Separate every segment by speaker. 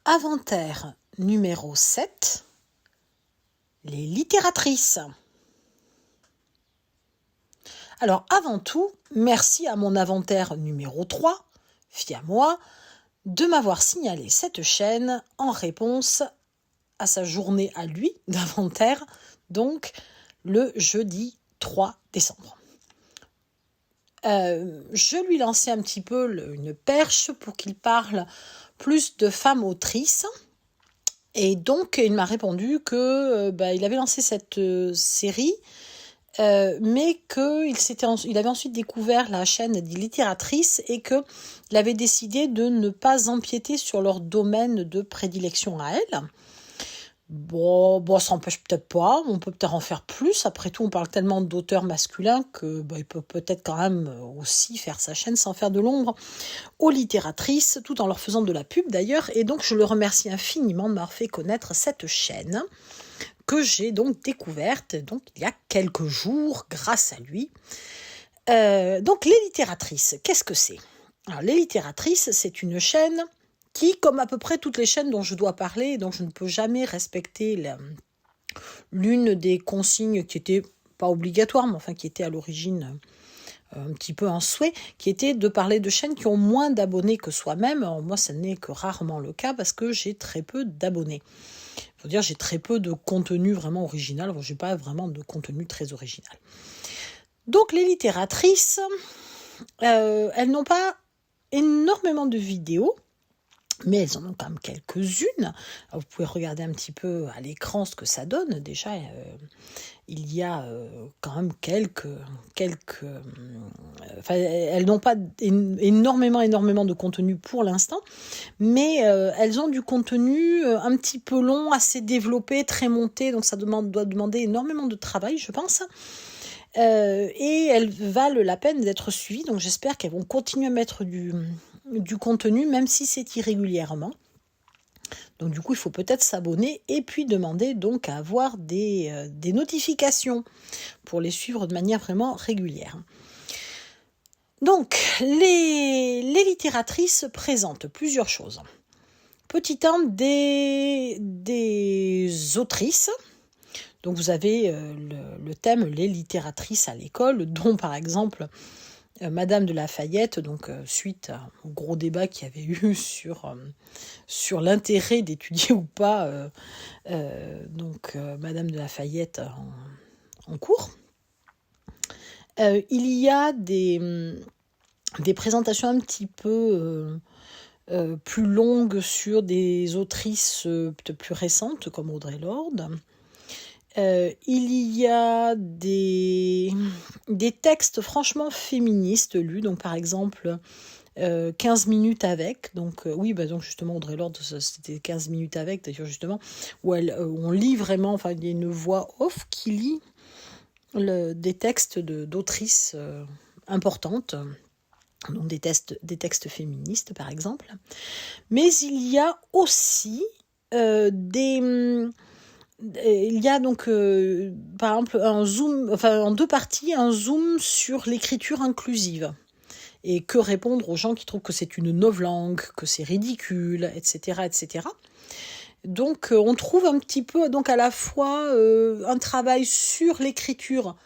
Speaker 1: Inventaire numéro 7, les littératrices. Alors avant tout, merci à mon inventaire numéro 3, Fiamois, de m'avoir signalé cette chaîne en réponse à sa journée à lui d'inventaire, donc le jeudi 3 décembre. Je lui lançais un petit peu une perche pour qu'il parle plus de femmes autrices. Et donc, il m'a répondu que il avait lancé cette série, mais qu'il avait ensuite découvert la chaîne des littératrices et qu'il avait décidé de ne pas empiéter sur leur domaine de prédilection à elle. Bon, ça n'empêche peut-être pas, on peut peut-être en faire plus. Après tout, on parle tellement d'auteurs masculins que il peut peut-être quand même aussi faire sa chaîne sans faire de l'ombre aux littératrices, tout en leur faisant de la pub d'ailleurs. Et donc, je le remercie infiniment de m'avoir fait connaître cette chaîne que j'ai donc découverte donc il y a quelques jours grâce à lui. Donc, les littératrices, qu'est-ce que c'est ? Alors, les littératrices, c'est une chaîne qui, comme à peu près toutes les chaînes dont je dois parler, donc je ne peux jamais respecter l'une des consignes qui n'était pas obligatoire, mais enfin qui était à l'origine un petit peu un souhait, qui était de parler de chaînes qui ont moins d'abonnés que soi-même. Alors moi, ça n'est que rarement le cas parce que j'ai très peu d'abonnés. Il faut dire, j'ai très peu de contenu vraiment original. Alors, je n'ai pas vraiment de contenu très original. Donc, les littératrices, elles n'ont pas énormément de vidéos, mais elles en ont quand même quelques-unes. Alors, vous pouvez regarder un petit peu à l'écran ce que ça donne. Déjà, il y a quand même quelques elles n'ont pas énormément de contenu pour l'instant, mais elles ont du contenu un petit peu long, assez développé, très monté, donc ça doit demander énormément de travail, je pense. Et elles valent la peine d'être suivies, donc j'espère qu'elles vont continuer à mettre du contenu, même si c'est irrégulièrement. Donc du coup, il faut peut-être s'abonner et puis demander donc à avoir des notifications pour les suivre de manière vraiment régulière. Donc, les littératrices présentent plusieurs choses. Petit 1, des autrices. Donc vous avez le thème les littératrices à l'école, dont par exemple Madame de Lafayette, donc suite au gros débat qu'il y avait eu sur l'intérêt d'étudier ou pas Madame de Lafayette en cours. Il y a des présentations un petit peu plus longues sur des autrices peut-être plus récentes comme Audre Lorde. Il y a des textes franchement féministes lus, donc par exemple 15 minutes avec, donc donc justement Audre Lorde c'était 15 minutes avec d'ailleurs justement, où on lit vraiment, enfin il y a une voix off qui lit des textes d'autrices importantes, donc des textes féministes par exemple, mais il y a aussi il y a donc par exemple en 2 parties un zoom sur l'écriture inclusive et que répondre aux gens qui trouvent que c'est une novlangue, que c'est ridicule, etc., etc. Donc on trouve un petit peu donc à la fois un travail sur l'écriture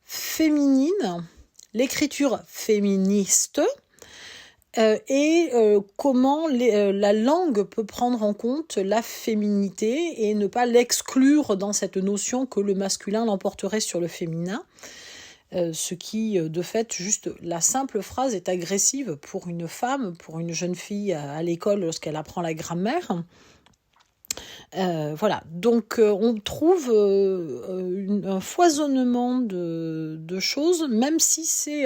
Speaker 1: féminine, l'écriture féministe, comment la langue peut prendre en compte la féminité et ne pas l'exclure dans cette notion que le masculin l'emporterait sur le féminin. Ce qui, de fait, juste la simple phrase est agressive pour une femme, pour une jeune fille à l'école lorsqu'elle apprend la grammaire. Voilà, donc on trouve un foisonnement de choses, même si c'est,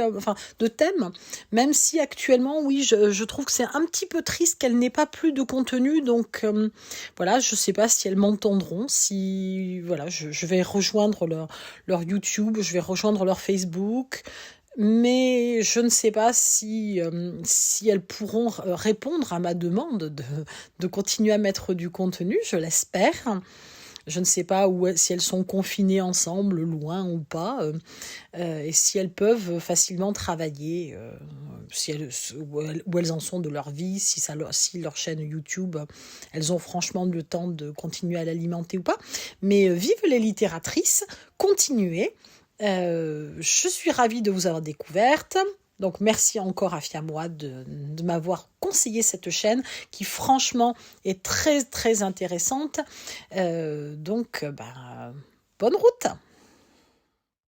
Speaker 1: de thèmes, même si actuellement, oui, je trouve que c'est un petit peu triste qu'elle n'ait pas plus de contenu, donc voilà, je sais pas si elles m'entendront, si, voilà, je vais rejoindre leur YouTube, je vais rejoindre leur Facebook, mais je ne sais pas si elles pourront répondre à ma demande de continuer à mettre du contenu, je l'espère. Je ne sais pas si elles sont confinées ensemble, loin ou pas, et si elles peuvent facilement travailler, où elles en sont de leur vie, si leur chaîne YouTube, elles ont franchement le temps de continuer à l'alimenter ou pas. Mais vive les littératrices, continuez. Je suis ravie de vous avoir découverte. Donc merci encore à Fiamois de m'avoir conseillé cette chaîne qui franchement est très très intéressante. Bonne route.